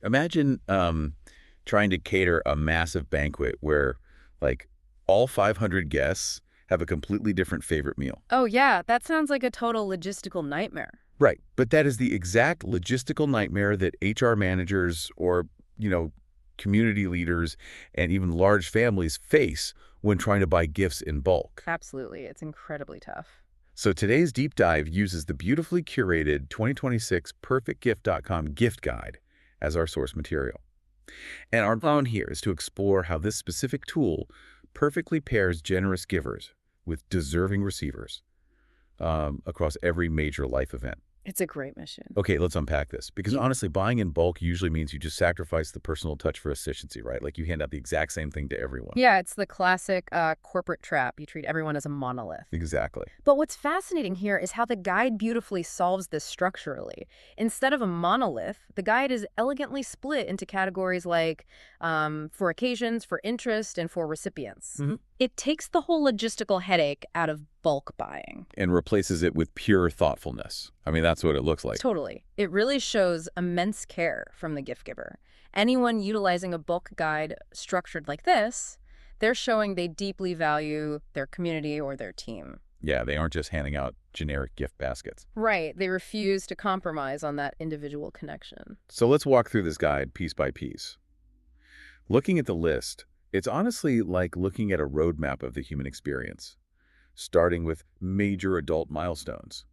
Imagine trying to cater a massive banquet where, like, all 500 guests have a completely different favorite meal. Oh, yeah, that sounds like a total logistical nightmare. Right. But that is the exact logistical nightmare that HR managers or, you know, community leaders and even large families face when trying to buy gifts in bulk. Absolutely. It's incredibly tough. So today's deep dive uses the beautifully curated 2026 PerfectGift.com gift guide as our source material. And our plan here is to explore how this specific tool perfectly pairs generous givers with deserving receivers across every major life event. It's a great mission. Okay, let's unpack this. Because You, honestly, buying in bulk usually means you just sacrifice the personal touch for efficiency, right? Like you hand out the exact same thing to everyone. yeah, it's the classic corporate trap. You treat everyone as a monolith. Exactly. But what's fascinating here is how the guide beautifully solves this structurally. Instead of a monolith, the guide is elegantly split into categories like for occasions, for interest, and for recipients. Mhm. It takes the whole logistical headache out of bulk buying. And replaces it with pure thoughtfulness. I mean, that's what it looks like. Totally. It really shows immense care from the gift giver. Anyone utilizing a bulk guide structured like this, they're showing they deeply value their community or their team. Yeah, they aren't just handing out generic gift baskets. Right. They refuse to compromise on that individual connection. So let's walk through this guide piece by piece. Looking at the list, it's honestly like looking at a roadmap of the human experience, starting with major adult milestones,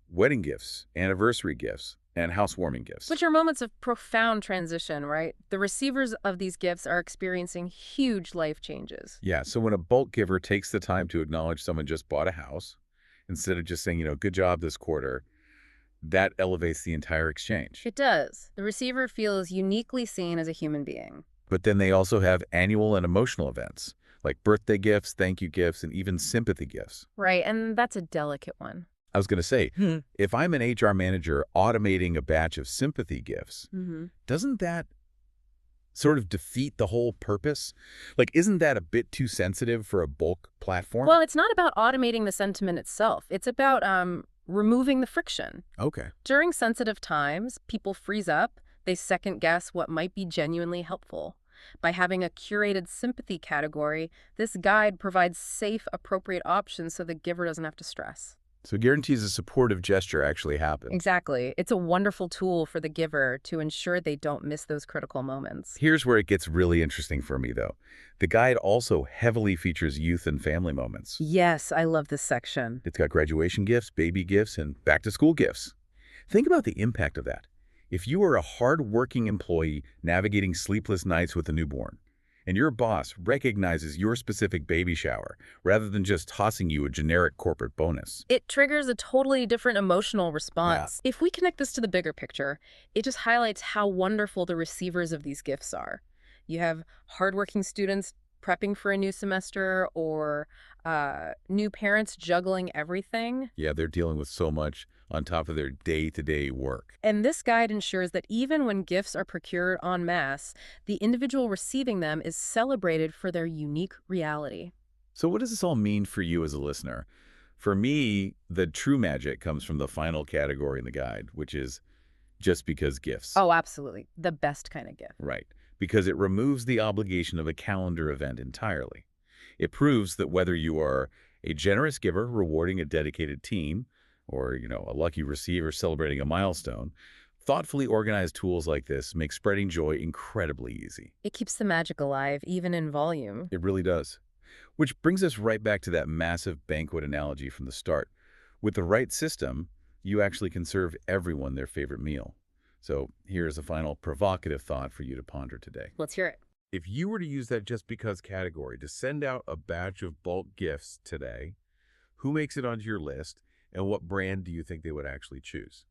wedding gifts, anniversary gifts, and housewarming gifts. Which are moments of profound transition, right? The receivers of these gifts are experiencing huge life changes. Yeah, so when a bulk giver takes the time to acknowledge someone just bought a house, instead of just saying, good job this quarter, that elevates the entire exchange. It does. The receiver feels uniquely seen as a human being. But then they also have annual and emotional events, like birthday gifts, thank you gifts, and even sympathy gifts. Right, and that's a delicate one. I was going to say, if I'm an HR manager automating a batch of sympathy gifts, Mm-hmm. doesn't that sort of defeat the whole purpose? Like, isn't that a bit too sensitive for a bulk platform? Well, it's not about automating the sentiment itself. It's about removing the friction. Okay. During sensitive times, people freeze up. They second guess what might be genuinely helpful. By having a curated sympathy category, this guide provides safe, appropriate options so the giver doesn't have to stress. So it guarantees a supportive gesture actually happens. Exactly. It's a wonderful tool for the giver to ensure they don't miss those critical moments. Here's where it gets really interesting for me, though. The guide also heavily features youth and family moments. Yes, I love this section. It's got graduation gifts, baby gifts, and back-to-school gifts. Think about the impact of that. If you are a hard-working employee navigating sleepless nights with a newborn, and your boss recognizes your specific baby shower rather than just tossing you a generic corporate bonus. It triggers a totally different emotional response. If we connect this to the bigger picture, it just highlights how wonderful the receivers of these gifts are. You have hardworking students prepping for a new semester or new parents juggling everything. Yeah, they're dealing with so much on top of their day-to-day work. And this guide ensures that even when gifts are procured en masse, the individual receiving them is celebrated for their unique reality. So what does this all mean for you as a listener? For me, the true magic comes from the final category in the guide, which is just because gifts. Oh, absolutely. The best kind of gift. Right. Because it removes the obligation of a calendar event entirely. It proves that whether you are a generous giver rewarding a dedicated team or, a lucky receiver celebrating a milestone, thoughtfully organized tools like this make spreading joy incredibly easy. It keeps the magic alive, even in volume. It really does. Which brings us right back to that massive banquet analogy from the start. With the right system, you actually can serve everyone their favorite meal. So here's a final provocative thought for you to ponder today. Let's hear it. If you were to use that just because category to send out a batch of bulk gifts today, who makes it onto your list and what brand do you think they would actually choose?